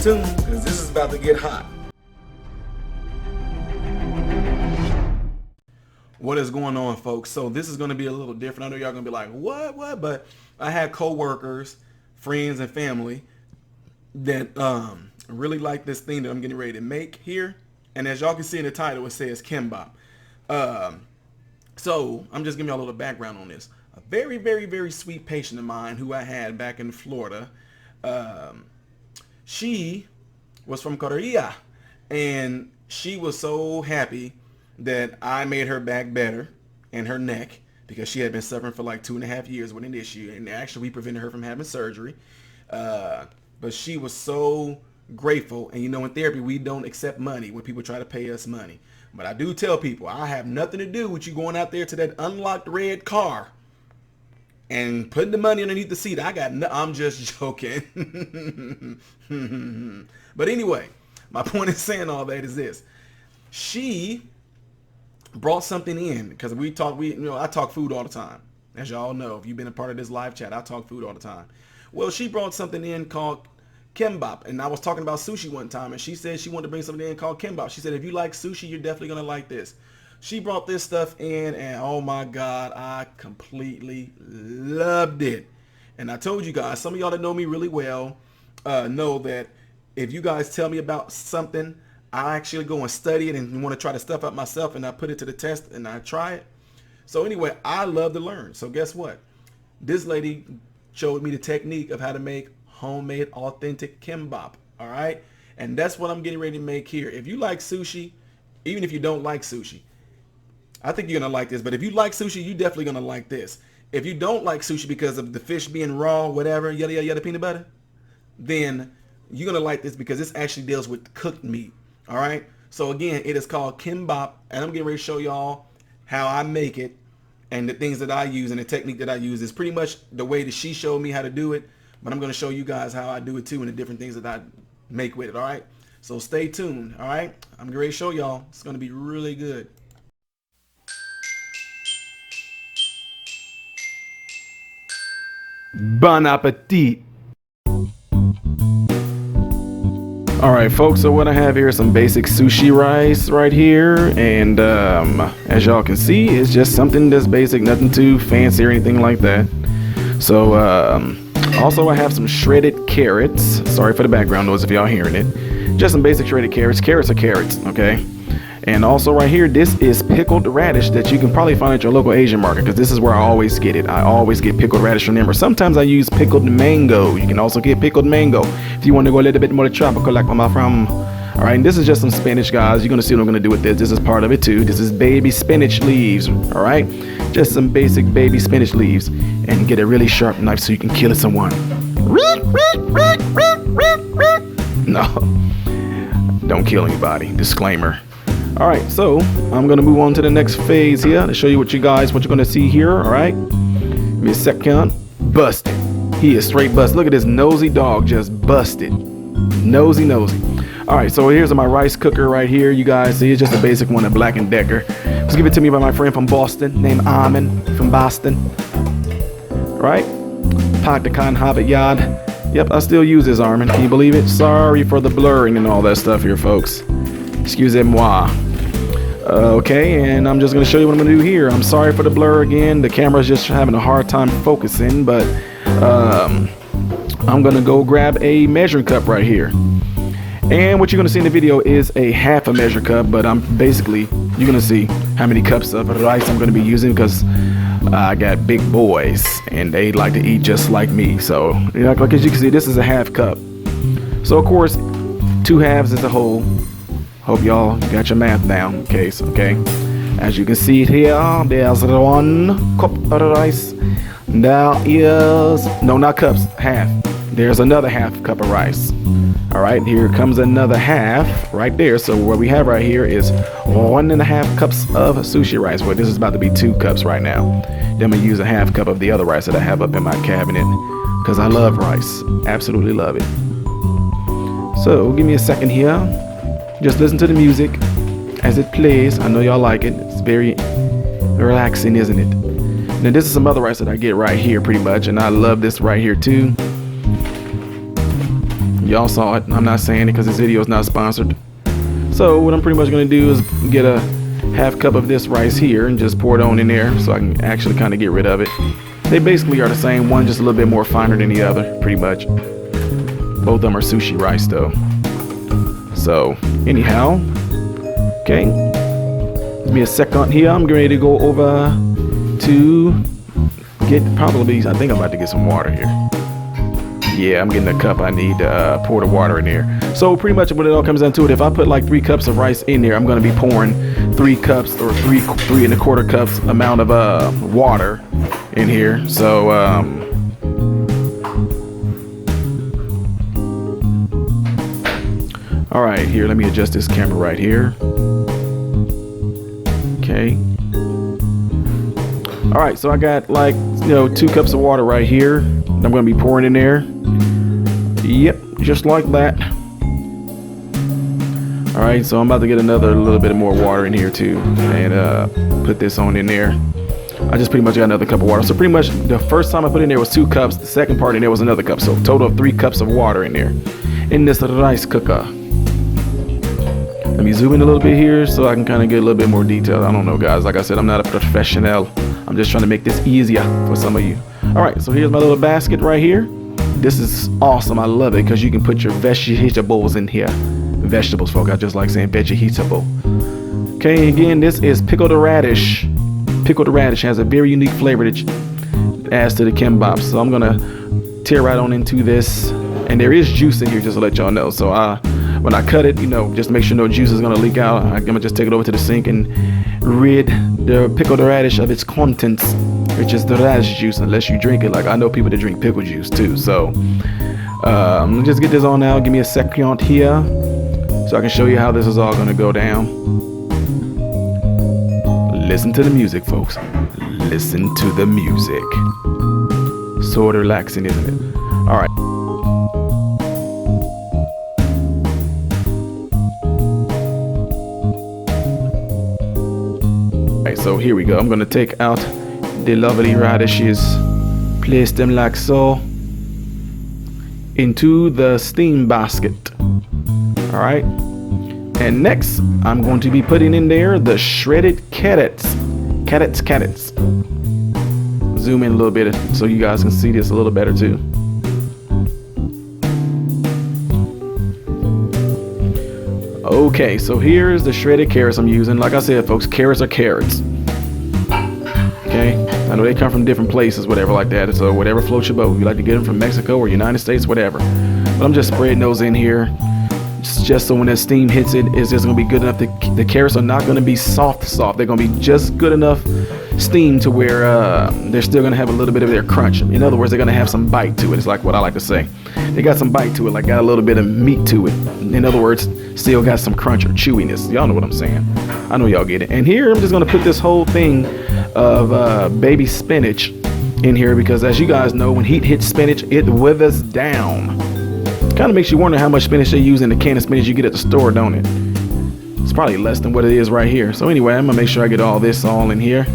tuned because this is about to get hot. What is going on, folks? So this is going to be a little different. I know y'all going to be like, what? But I had co-workers, friends, and family that really like this thing that I'm getting ready to make here. And as y'all can see in the title, it says Kimbap. So I'm just giving y'all a little background on this. A very, very, very sweet patient of mine who I had back in Florida. She was from Korea, and she was so happy that I made her back better and her neck because she had been suffering for like 2.5 years with an issue, and actually we prevented her from having surgery. But she was so grateful, and you know, in therapy we don't accept money when people try to pay us money. But I do tell people I have nothing to do with you going out there to that unlocked red car and putting the money underneath the seat. I'm just joking. But anyway, my point in saying all that is this: she brought something in because I talk food all the time. As y'all know, if you've been a part of this live chat, I talk food all the time. Well, she brought something in called Kimbap, and I was talking about sushi one time, and she said she wanted to bring something in called Kimbap. She said, if you like sushi, you're definitely gonna like this. She brought this stuff in, and oh my God, I completely loved it. And I told you guys, some of y'all that know me really well know that if you guys tell me about something, I actually go and study it and want to try to stuff out myself, and I put it to the test and I try it. So anyway, I love to learn. So guess what? This lady showed me the technique of how to make homemade authentic kimbap. All right. And that's what I'm getting ready to make here. If you like sushi, even if you don't like sushi, I think you're going to like this. But if you like sushi, you're definitely going to like this. If you don't like sushi because of the fish being raw, whatever, yada, yada, yada, peanut butter, then you're going to like this because this actually deals with cooked meat. All right. So again, it is called Kimbap, and I'm getting ready to show y'all how I make it and the things that I use and the technique that I use is pretty much the way that she showed me how to do it. But I'm going to show you guys how I do it too and the different things that I make with it. All right. So stay tuned. All right. I'm getting ready to show y'all. It's going to be really good. Bon appetit. All right, folks, so what I have here is some basic sushi rice right here, and as y'all can see, it's just something that's basic, nothing too fancy or anything like that. So also I have some shredded carrots. Sorry for the background noise if y'all hearing it. Just some basic shredded carrots. Carrots are carrots, okay? And also right here, this is pickled radish that you can probably find at your local Asian market, because this is where I always get it. I always get pickled radish from them, or sometimes I use pickled mango. You can also get pickled mango if you want to go a little bit more tropical like where I'm from. All right, and this is just some spinach, guys. You're gonna see what I'm gonna do with this. This is part of it too. This is baby spinach leaves. All right, just some basic baby spinach leaves, and get a really sharp knife so you can kill someone. No, don't kill anybody. Disclaimer. All right, so I'm gonna move on to the next phase here to show you what you're gonna see here. All right, give me a second. Busted. He is straight busted. Look at this nosy dog, just busted. Nosy. All right, so here's my rice cooker right here. You guys see, it's just a basic one, a Black & Decker. It was given to me by my friend from Boston named Armin from Boston. All right, parked the con hobbit yard. Yep, I still use this, Armin. Can you believe it? Sorry for the blurring and all that stuff here, folks. Excusez-moi. Okay, and I'm just going to show you what I'm going to do here. I'm sorry for the blur again. The camera's just having a hard time focusing, but I'm going to go grab a measuring cup right here. And what you're going to see in the video is a half a measure cup, but you're going to see how many cups of rice I'm going to be using, because I got big boys and they like to eat just like me. So, like as you can see, this is a half cup. So, of course, 2 halves is a whole. Hope y'all got your math down, okay? As you can see here, there's 1 cup of rice. There is, no, not cups, half. There's another half cup of rice. All right, here comes another half right there. So what we have right here is 1.5 cups of sushi rice. Well, this is about to be 2 cups right now. Then I'm gonna use a half cup of the other rice that I have up in my cabinet, because I love rice, absolutely love it. So give me a second here. Just listen to the music as it plays. I know y'all like it. It's very relaxing, isn't it? Now this is some other rice that I get right here pretty much, and I love this right here too. Y'all saw it. I'm not saying it because this video is not sponsored. So what I'm pretty much going to do is get a half cup of this rice here and just pour it on in there so I can actually kind of get rid of it. They basically are the same, one just a little bit more finer than the other, pretty much. Both of them are sushi rice though. So anyhow, okay, give me a second here. I'm ready to go over to get probably, I think I'm about to get some water here. Yeah, I'm getting the cup I need to pour the water in there. So pretty much when it all comes down to it, if I put like 3 cups of rice in there, I'm going to be pouring 3 cups or 3.25 cups amount of water in here. So all right, here, let me adjust this camera right here. Okay. All right, so I got like, 2 cups of water right here. I'm going to be pouring in there. Yep, just like that. All right, so I'm about to get another little bit more water in here too, and put this on in there. I just pretty much got another cup of water. So pretty much the first time I put in there was 2 cups. The second part in there was another cup. So total of 3 cups of water in there in this rice cooker. Let me zoom in a little bit here so I can kind of get a little bit more detail. I don't know, guys. Like I said, I'm not a professional. I'm just trying to make this easier for some of you. All right, so here's my little basket right here. This is awesome. I love it because you can put your vegetables in here. Vegetables, folk. I just like saying vegetable. Okay, again, this is pickled radish. Pickled radish has a very unique flavor that adds to the kimbap. So I'm gonna tear right on into this, and there is juice in here, just to let y'all know. So when I cut it, just make sure no juice is gonna leak out. I'm gonna just take it over to the sink and rid the pickled radish of its contents, which is the radish juice, unless you drink it. Like I know people that drink pickle juice too. So just get this on now. Give me a second here so I can show you how this is all gonna go down. Listen to the music, folks. Listen to the music. Sort of relaxing, isn't it? All right. So here we go. I'm gonna take out the lovely radishes, place them like so into the steam basket. All right, and next I'm going to be putting in there the shredded carrots. Zoom in a little bit so you guys can see this a little better too. Okay, so here's the shredded carrots I'm using. Like I said, folks, carrots are carrots. Okay, I know they come from different places, whatever like that. So whatever floats your boat. You like to get them from Mexico or United States, whatever. But I'm just spreading those in here, just so when that steam hits it, it's just gonna be good enough. The carrots are not gonna be soft. They're gonna be just good enough steam to where they're still gonna have a little bit of their crunch. In other words, they're gonna have some bite to it. It's like what I like to say. They got some bite to it, like got a little bit of meat to it. In other words, still got some crunch or chewiness. Y'all know what I'm saying. I know y'all get it. And here I'm just gonna put this whole thing of baby spinach in here because, as you guys know, when heat hits spinach, it withers down. Kind of makes you wonder how much spinach they use in the can of spinach you get at the store, don't it? It's probably less than what it is right here. So anyway, I'm gonna make sure I get all this all in here.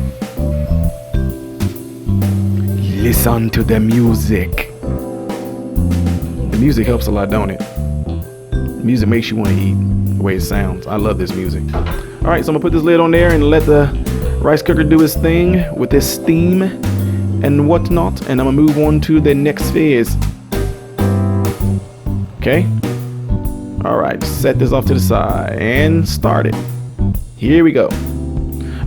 Listen to the music. The music helps a lot, don't it? The music makes you want to eat the way it sounds. I love this music. All right, so I'm gonna put this lid on there and let the rice cooker do its thing with this steam and whatnot, and I'm gonna move on to the next phase. Okay. All right, set this off to the side and start it. Here we go.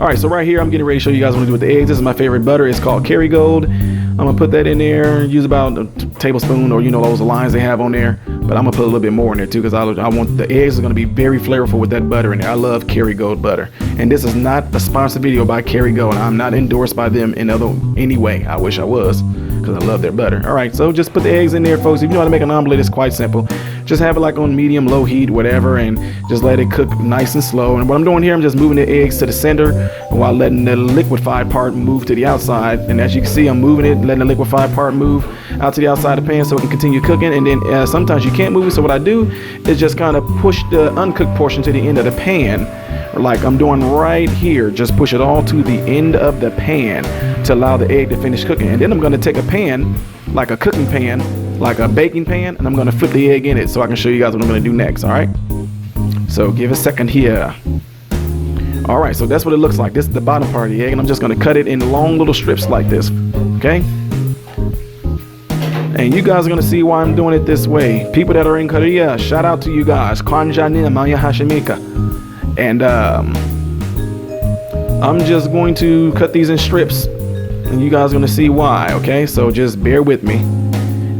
All right, so right here, I'm getting ready to show you guys what to do with the eggs. This is my favorite butter. It's called Kerrygold. I'm gonna put that in there, use about a tablespoon or those lines they have on there, but I'm gonna put a little bit more in there too because I want the eggs are gonna be very flavorful with that butter in there. I love Kerrygold butter. And this is not a sponsored video by Kerrygold. I'm not endorsed by them in any way. I wish I was because I love their butter. All right, so just put the eggs in there, folks. If you know how to make an omelet, it's quite simple. Just have it like on medium, low heat, whatever, and just let it cook nice and slow. And what I'm doing here, I'm just moving the eggs to the center while letting the liquefied part move to the outside. And as you can see, I'm moving it, letting the liquefied part move. out to the outside of the pan so it can continue cooking. And then sometimes you can't move it. So what I do is just kind of push the uncooked portion to the end of the pan, like I'm doing right here. Just push it all to the end of the pan to allow the egg to finish cooking. And then I'm going to take a pan, like a cooking pan, like a baking pan, and I'm going to flip the egg in it so I can show you guys what I'm going to do next. All right, so give a second here. All right, so that's what it looks like. This is the bottom part of the egg, and I'm just going to cut it in long little strips like this. Okay, and you guys are going to see why I'm doing it this way. People that are in Korea, shout out to you guys. Kwanjani Maya Hashimika. And I'm just going to cut these in strips, and you guys are going to see why. Okay, so just bear with me.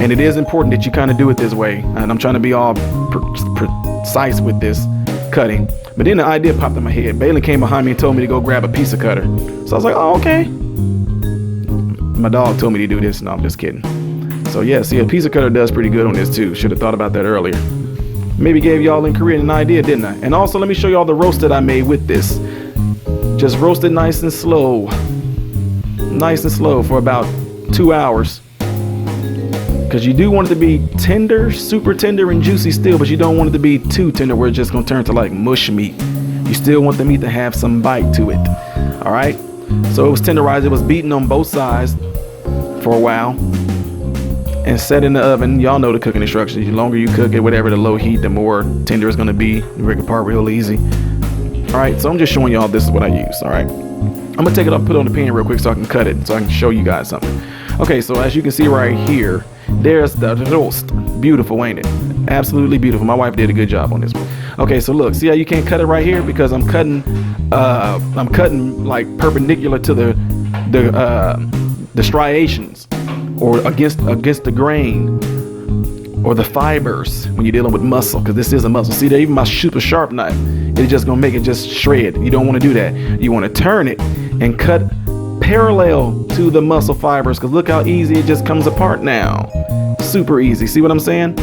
And it is important that you kind of do it this way. And I'm trying to be all precise with this cutting. But then the idea popped in my head. Balin came behind me and told me to go grab a pizza cutter. So I was like, oh, okay. My dog told me to do this. No, I'm just kidding. So yeah, see, a pizza cutter does pretty good on this too. Should have thought about that earlier. Maybe gave y'all in Korea an idea, didn't I? And also, let me show y'all the roast that I made with this. Just roast it nice and slow. Nice and slow for about 2 hours. Because you do want it to be tender, super tender and juicy still, but you don't want it to be too tender where it's just going to turn to like mush meat. You still want the meat to have some bite to it. All right? So it was tenderized. It was beaten on both sides for a while and set in the oven. Y'all know the cooking instructions. The longer you cook it, whatever the low heat, the more tender it's going to be. You break it apart real easy. All right, so I'm just showing y'all this is what I use. All right, I'm going to take it off, put it on the pan real quick so I can cut it, so I can show you guys something. Okay, so as you can see right here, there's the roast. Beautiful, ain't it? Absolutely beautiful. My wife did a good job on this one. Okay, so look, see how you can't cut it right here because I'm cutting like perpendicular to the striations, or against the grain or the fibers when you're dealing with muscle, because this is a muscle. See there, even my super sharp knife, it's just gonna make it just shred. You don't want to do that. You want to turn it and cut parallel to the muscle fibers, because look how easy it just comes apart now. Super easy. See what I'm saying?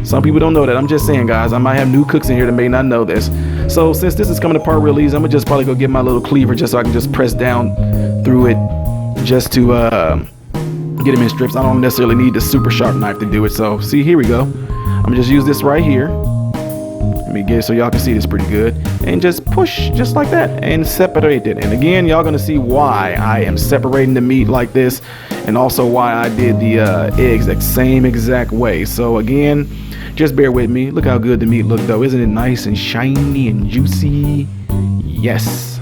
Some people don't know that. I'm just saying, guys, I might have new cooks in here that may not know this. So since this is coming apart real easy, I'm gonna just probably go get my little cleaver just so I can just press down through it just to get them in strips. I don't necessarily need the super sharp knife to do it. So see, here we go. I'm gonna just use this right here. Let me get it so y'all can see this pretty good, and just push just like that and separate it. And again, y'all gonna see why I am separating the meat like this, and also why I did the eggs the same exact way. So again, just bear with me. Look how good the meat looked though. Isn't it nice and shiny and juicy? Yes,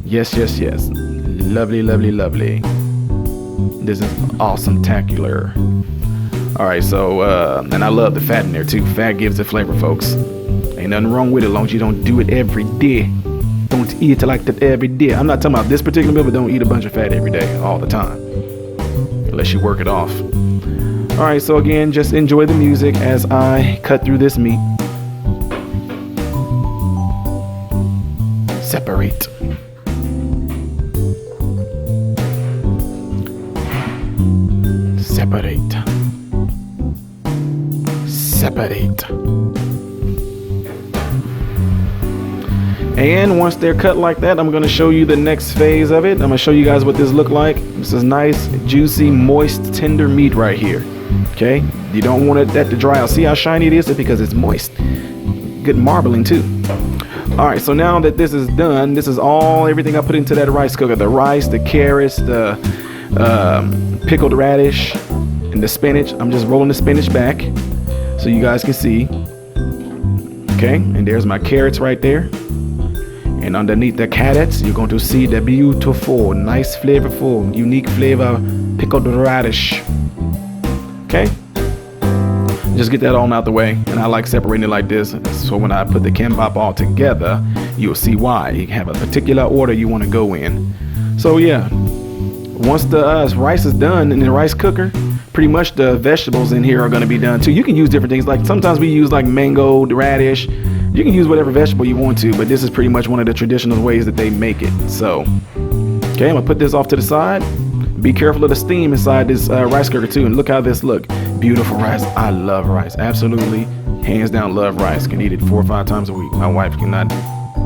yes, yes, yes. Lovely, lovely, lovely. This is awesome-tacular. All right, so and I love the fat in there too. Fat gives it flavor, folks. Ain't nothing wrong with it as long as you don't do it every day. Don't eat it like that every day. I'm not talking about this particular meal, but don't eat a bunch of fat every day, all the time, unless you work it off. All right, so again, just enjoy the music as I cut through this meat. Separate. Separate. Separate. And once they're cut like that, I'm going to show you the next phase of it. I'm going to show you guys what this look like. This is nice, juicy, moist, tender meat right here. Okay, you don't want that to dry out. See how shiny it is? It's because it's moist. Good marbling too. All right, so now that this is done, this is everything I put into that rice cooker. The rice, the carrots, the pickled radish, and the spinach. I'm just rolling the spinach back so you guys can see. Okay, and there's my carrots right there. And underneath the carrots, you're going to see the beautiful, nice, flavorful, unique flavor pickled radish. Okay, just get that on out the way. And I like separating it like this, so when I put the kimbap all together, you'll see why. You have a particular order you want to go in. So yeah, once the rice is done in the rice cooker, pretty much the vegetables in here are going to be done too. You can use different things. Like sometimes we use like mango, radish. You can use whatever vegetable you want to, but this is pretty much one of the traditional ways that they make it. So, okay, I'm gonna put this off to the side. Be careful of the steam inside this rice cooker too. And look how this look. Beautiful rice. I love rice. Absolutely, hands down, love rice. Can eat it 4 or 5 times a week. My wife cannot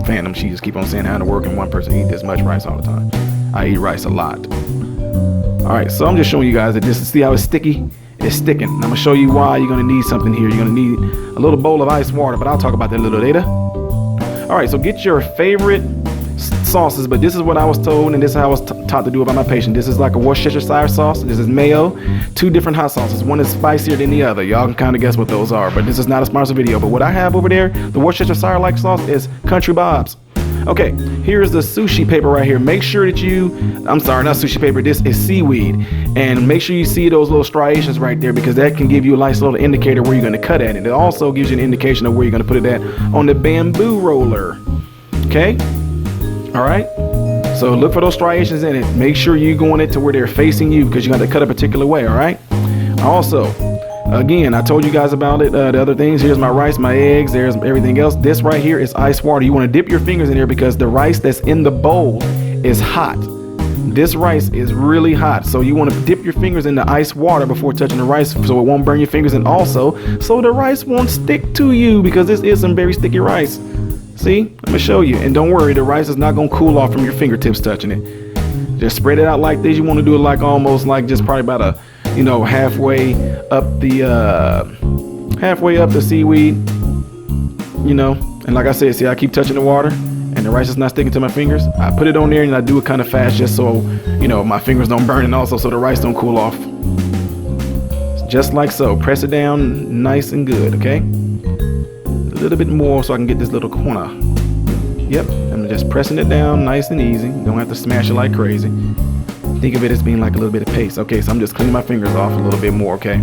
fathom. She just keep on saying how to work and one person eat this much rice all the time. I eat rice a lot. All right, so I'm just showing you guys that this is, see how it's sticky It's sticking. I'm gonna show you why. You're gonna need something here. You're gonna need a little bowl of ice water, but I'll talk about that a little later. All right, so get your favorite sauces, but this is what I was told, and this is how I was taught to do it by my patient. This is like a Worcestershire sauce. This is mayo. 2 different hot sauces. One is spicier than the other. Y'all can kind of guess what those are, but this is not a sponsored video. But what I have over there, the Worcestershire-like sauce, is Country Bob's. Okay, here's the sushi paper right here. Make sure that I'm sorry, not sushi paper, this is seaweed. And make sure you see those little striations right there, because that can give you a nice little indicator where you're gonna cut at it. It also gives you an indication of where you're gonna put it at on the bamboo roller. Okay, all right. So look for those striations in it. Make sure you're going it to where they're facing you, because you got to cut a particular way, all right? Also, again, I told you guys about it, the other things. Here's my rice, my eggs, there's everything else. This right here is ice water. You want to dip your fingers in there because the rice that's in the bowl is hot. This rice is really hot, so you want to dip your fingers in the ice water before touching the rice so it won't burn your fingers, and also so the rice won't stick to you, because this is some very sticky rice. See, I'm gonna show you, and don't worry, the rice is not gonna cool off from your fingertips touching it. Just spread it out like this. You want to do it like almost like just probably about a, halfway up the seaweed, and like I said, see, I keep touching the water and the rice is not sticking to my fingers. I put it on there and I do it kind of fast just so, my fingers don't burn, and also so the rice don't cool off. Just like so. Press it down nice and good, okay? A little bit more so I can get this little corner. Yep, I'm just pressing it down nice and easy. Don't have to smash it like crazy. Think of it as being like a little bit of paste. Okay, so I'm just cleaning my fingers off a little bit more, okay?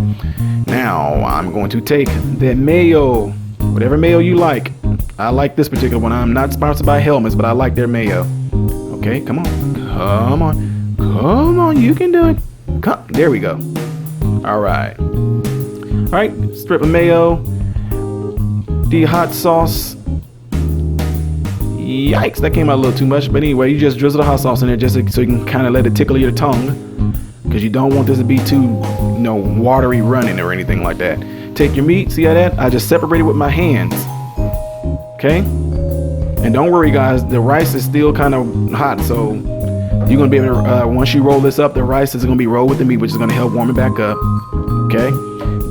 Now, I'm going to take that mayo, whatever mayo you like. I like this particular one. I'm not sponsored by Hellmann's, but I like their mayo. Okay, come on, you can do it. There we go. All right, strip of mayo. The hot sauce. Yikes, that came out a little too much, but anyway, you just drizzle the hot sauce in there just so you can kind of let it tickle your tongue, because you don't want this to be too, watery running or anything like that. Take your meat, see how that? I just separate it with my hands, okay? And don't worry, guys, the rice is still kind of hot, so you're gonna be able to, once you roll this up, the rice is gonna be rolled with the meat, which is gonna help warm it back up, okay?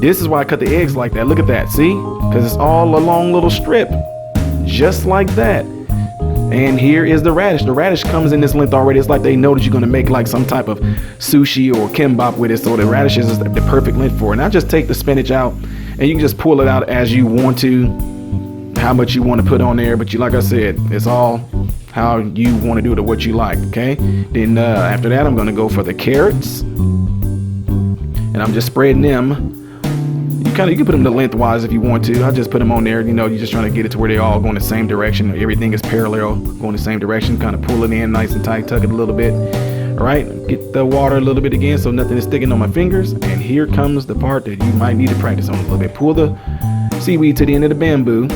This is why I cut the eggs like that. Look at that, see? Because it's all a long little strip, just like that. And here is the radish. The radish comes in this length already. It's like they know that you're gonna make like some type of sushi or kimbap with it, so the radish is the perfect length for it. Now just take the spinach out, and you can just pull it out as you want to, how much you want to put on there. But like I said, it's all how you want to do it or what you like, okay? Then after that, I'm gonna go for the carrots, and I'm just spreading them. You can put them the lengthwise if you want to. I just put them on there. You're just trying to get it to where they all go in the same direction. Everything is parallel, going the same direction. Kind of pull it in nice and tight, tuck it a little bit. All right, get the water a little bit again so nothing is sticking on my fingers. And here comes the part that you might need to practice on a little bit. Pull the seaweed to the end of the bamboo.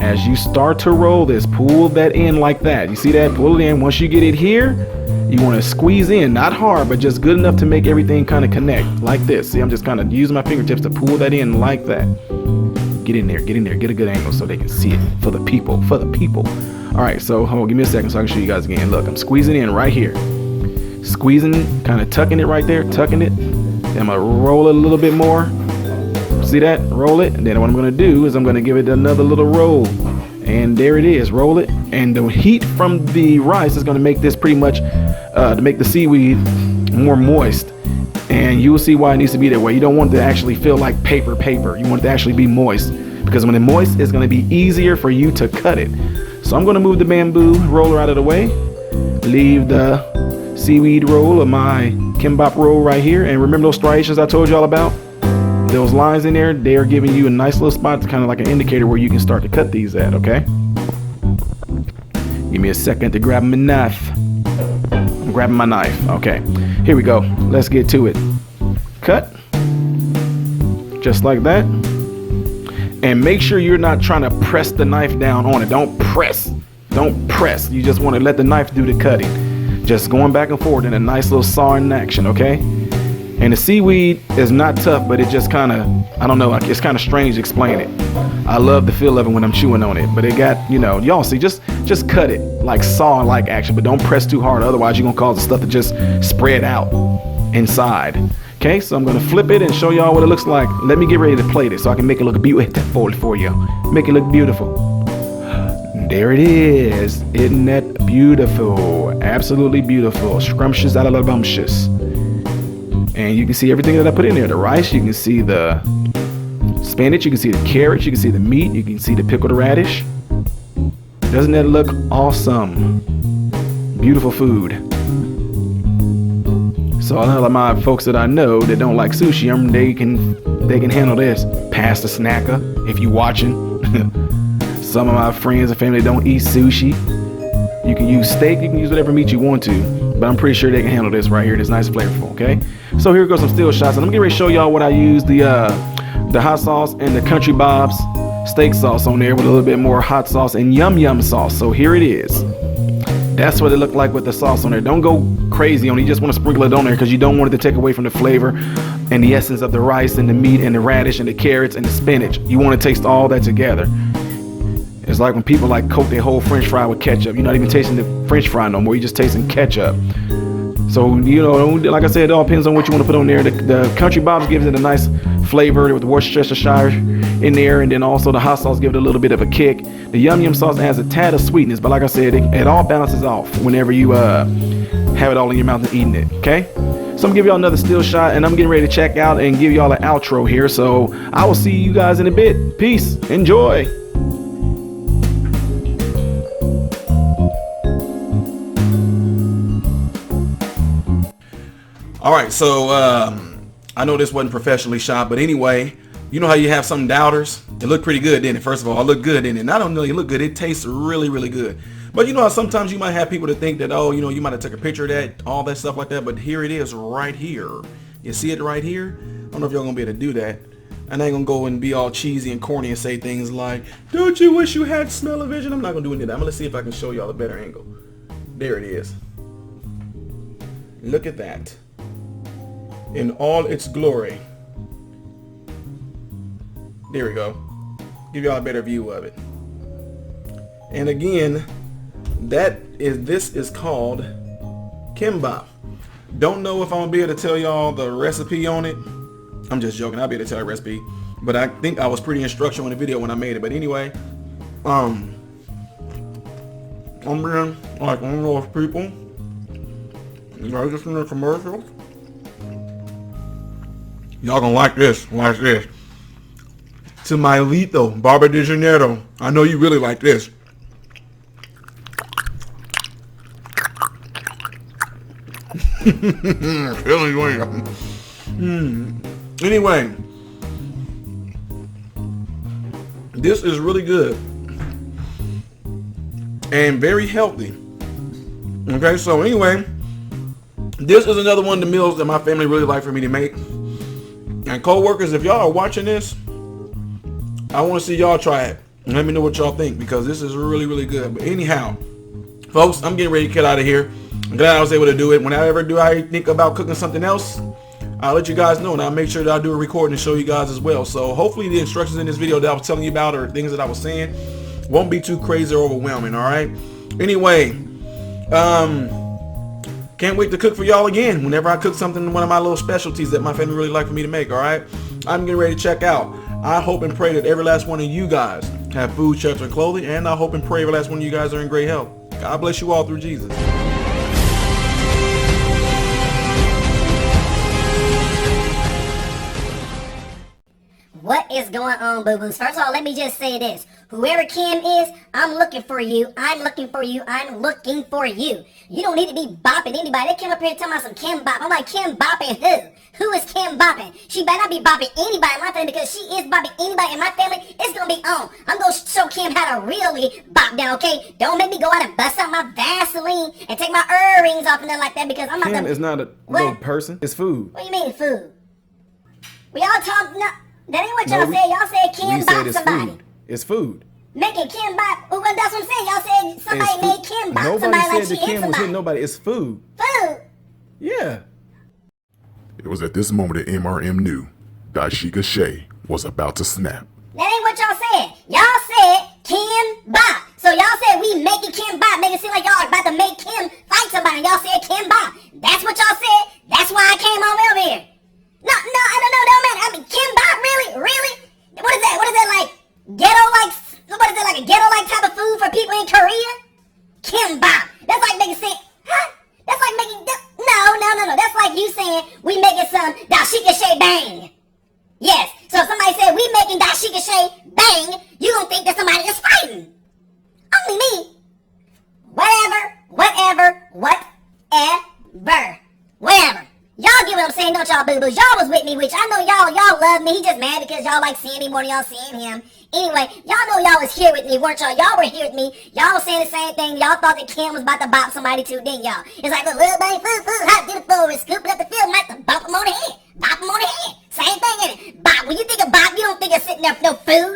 As you start to roll this, pull that in like that. You see that? Pull it in. Once you get it here, you want to squeeze in, not hard, but just good enough to make everything kind of connect like this. See, I'm just kind of using my fingertips to pull that in like that. Get in there, get a good angle so they can see it for the people. All right, so hold on, give me a second so I can show you guys again. Look, I'm squeezing in right here. Squeezing, kind of tucking it right there, tucking it. Then I'm gonna roll it a little bit more. See that? Roll it. And then what I'm gonna do is I'm gonna give it another little roll. And there it is, roll it. And the heat from the rice is gonna make this pretty much, to make the seaweed more moist. And you'll see why it needs to be that way. You don't want it to actually feel like paper. You want it to actually be moist. Because when it's moist, it's gonna be easier for you to cut it. So I'm gonna move the bamboo roller out of the way. Leave the seaweed roll of my kimbap roll right here. And remember those striations I told you all about? Those lines in there, they are giving you a nice little spot, to kind of like an indicator where you can start to cut these at, okay? Give me a second to grab my knife. I'm grabbing my knife. Okay, here we go. Let's get to it. Cut. Just like that. And make sure you're not trying to press the knife down on it. Don't press. You just want to let the knife do the cutting. Just going back and forth in a nice little sawing action, okay? And the seaweed is not tough, but it just kind of, I don't know, like it's kind of strange to explain it. I love the feel of it when I'm chewing on it, but it got, y'all see, just cut it like saw-like action, but don't press too hard. Otherwise, you're gonna cause the stuff to just spread out inside. Okay, so I'm gonna flip it and show y'all what it looks like. Let me get ready to plate it so I can make it look beautiful for you. Make it look beautiful. There it is. Isn't that beautiful? Absolutely beautiful. Scrumptious out of the bumptious. And you can see everything that I put in there. The rice, you can see the spinach, you can see the carrots, you can see the meat, you can see the pickled radish. Doesn't that look awesome? Beautiful food. So all of my folks that I know that don't like sushi, they can handle this. Pasta snacker, if you watching. Some of my friends and family don't eat sushi. You can use steak, you can use whatever meat you want to, but I'm pretty sure they can handle this right here. This nice flavorful, okay? So here goes some still shots, and I'm getting ready to show y'all what I use the hot sauce and the Country Bob's steak sauce on there with a little bit more hot sauce and yum sauce. So here it is. That's what it looked like with the sauce on there. Don't go crazy on it. You just want to sprinkle it on there because you don't want it to take away from the flavor and the essence of the rice and the meat and the radish and the carrots and the spinach. You want to taste all that together. It's like when people like coat their whole French fry with ketchup. You're not even tasting the French fry no more. You're just tasting ketchup. So, you know, like I said, it all depends on what you want to put on there. The Country Bob's gives it a nice flavor with the Worcestershire in there, and then also the hot sauce gives it a little bit of a kick. The yum sauce adds a tad of sweetness, but like I said, it all balances off whenever you have it all in your mouth and eating it, okay? So I'm gonna give y'all another still shot, and I'm getting ready to check out and give y'all an outro here. So I will see you guys in a bit. Peace. Enjoy. All right, so I know this wasn't professionally shot, but anyway, you know how you have some doubters? It looked pretty good, didn't it? First of all, it looked good, didn't it? Not only it looked good, it tastes really, really good. But you know how sometimes you might have people to think that, oh, you know, you might have took a picture of that, all that stuff like that, but here it is right here. You see it right here? I don't know if y'all gonna be able to do that. And I ain't gonna go and be all cheesy and corny and say things like, don't you wish you had smell-o-vision? I'm not gonna do any of that. I'm gonna see if I can show y'all a better angle. There it is. Look at that. In all its glory. There we go. Give y'all a better view of it. And again, this is called Kimbap. Don't know if I'm gonna be able to tell y'all the recipe on it. I'm just joking. I'll be able to tell you the recipe, but I think I was pretty instructional in the video when I made it. But anyway, I'm being like one of those people, you know, just in the commercials. Y'all gonna like this. Watch this. To my Lito, Barba de Janeiro. I know you really like this. Anyway, this is really good and very healthy. Okay, so anyway, this is another one of the meals that my family really like for me to make. And co-workers, if y'all are watching this, I want to see y'all try it. And let me know what y'all think, because this is really, really good. But anyhow, folks, I'm getting ready to get out of here. I'm glad I was able to do it. Whenever I think about cooking something else, I'll let you guys know, and I'll make sure that I do a recording and show you guys as well. So hopefully the instructions in this video that I was telling you about, or things that I was saying, won't be too crazy or overwhelming. All right. Anyway, can't wait to cook for y'all again whenever I cook something, one of my little specialties that my family really like for me to make. All right. I'm getting ready to check out. I hope and pray that every last one of you guys have food, shelter, and clothing, and I hope and pray every last one of you guys are in great health. God bless you all through Jesus. What is going on, boo-boos? First of all, let me just say this. Whoever Kim is, I'm looking for you. I'm looking for you. I'm looking for you. You don't need to be bopping anybody. They came up here talking about some Kimbap. I'm like, Kim bopping who? Who is Kim bopping? She better not be bopping anybody in my family, because she is bopping anybody in my family. It's going to be on. I'm going to show Kim how to really bop down, okay? Don't make me go out and bust out my Vaseline and take my earrings off and nothing like that, because I'm not Kim is not a little person. It's food. What do you mean food? We all talk... No, that ain't what y'all said. Y'all said Kim bop somebody. Food. It's food. Making Kim bop. Well, that's what I'm saying. Y'all said somebody made Kim bop somebody like she hit somebody. Nobody said that Kim was hitting nobody. It's food. Food? Yeah. It was at this moment that MRM knew Daishika Shay was about to snap. That ain't what y'all said. Y'all said Kim bop. So y'all said we making Kim bop. Make it seem like y'all about to make Kim fight somebody. Y'all said Kim bop. That's what y'all said. That's why I came on over here. No, I don't know, man. I mean, Kimbap, really? What is that? What is that like? Ghetto like? What is it like a ghetto like type of food for people in Korea? Kimbap. That's like making say, huh? That's like making no. That's like you saying we making some dashikashe bang. Yes. So if somebody said we making dashikashe bang, you don't think that somebody is fighting. Only me. Whatever. Y'all get what I'm saying, don't y'all, boo-boos? Y'all was with me, which I know y'all love me. He just mad because y'all like seeing me more than y'all seeing him. Anyway, y'all know y'all was here with me, weren't y'all? Y'all were here with me. Y'all was saying the same thing. Y'all thought that Kim was about to bop somebody too, didn't y'all? It's like, little bang, food, hot, get the food, and scoop it up the field, might have to bump him on the head. Bop him on the head. Same thing, innit? Bop. When you think of bop, you don't think of sitting there with no food.